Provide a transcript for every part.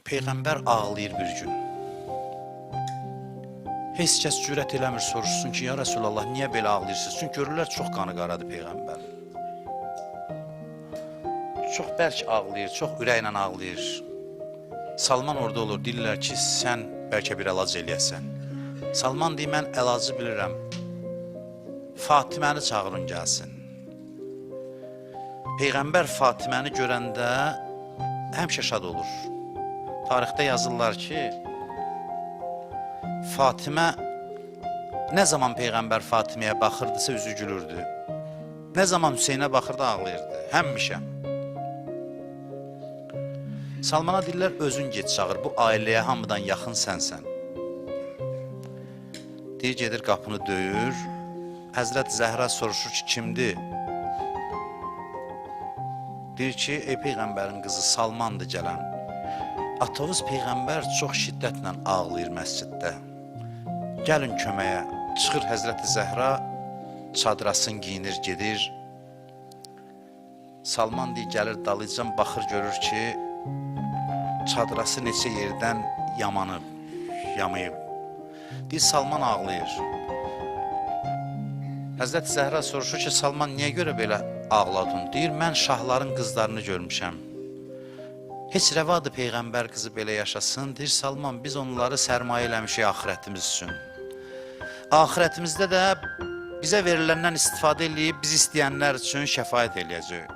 Peyğəmbər ağlayır bir gün. Heç kəs cürət eləmir, soruşsun ki, ya Rəsulallah, niyə belə ağlayırsınız? Çünki görürlər, çox qanı qaradır Peyğəmbər. Çox bərk ağlayır, çox ürəklə ağlayır. Salman orada olur, deyirlər ki, sən bəlkə bir əlac eləyəsən. Salman deyir, mən əlacı bilirəm. Fatiməni çağırın gəlsin. Peyğəmbər Fatiməni görəndə həmişə şad olur. Tarixdə yazırlar ki, Fatimə nə zaman Peyğəmbər Fatiməyə baxırdısa üzü gülürdü. Nə zaman Hüseynə baxırdı ağlayırdı. Həmişə. Salmana deyirlər, özün get çağır, bu ailəyə hamıdan yaxın sənsən. Deyir, gedir qapını döyür. Həzrət Zəhra soruşur ki, kimdir? Deyir ki, ey Peyğəmbərin qızı Salmandır gələn. Atavuz Peyğəmbər çox şiddətlə ağlayır məsciddə. Gəlin köməyə. Çıxır Həzrəti Zəhra, çadrasını giyinir, gedir. Salman deyir, gəlir dalıcan, baxır, görür ki, çadrası neçə yerdən yamanıb, yamayıb. Deyir, Salman ağlayır. Həzrəti Zəhra soruşur ki, Salman niyə görə belə ağladın? Deyir, mən şahların qızlarını görmüşəm. Heç rəvadır Peyğəmbər qızı belə yaşasın. Deyir, Salman, biz onları sərmayə eləmişik axirətimiz üçün. Axirətimizdə də bizə veriləndən istifadə edib, biz istəyənlər üçün şəfaət eləyəcək.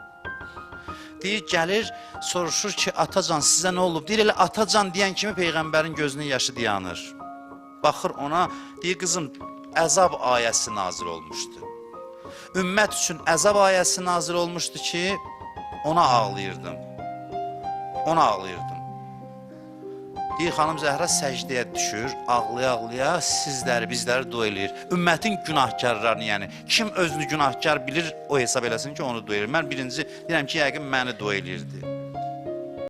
Deyir, gəlir, soruşur ki, atacan sizə nə olub? Deyir, elə atacan deyən kimi Peyğəmbərin gözünün yaşı dayanır. Baxır ona, deyir, qızım, əzab ayəsi nazil olmuşdu. Ümmət üçün əzab ayəsi nazil olmuşdu ki, ona ağlayırdım. Ona ağlayırdım. Deyir, xanım Zəhra səcdəyə düşür, ağlaya-ağlaya sizləri, bizləri dua eləyir. Ümmətin günahkarlarını, yəni, kim özünü günahkar bilir, o hesab eləsin ki, onu dua eləyir. Mən birinci deyirəm ki, yəqin məni dua eləyirdi.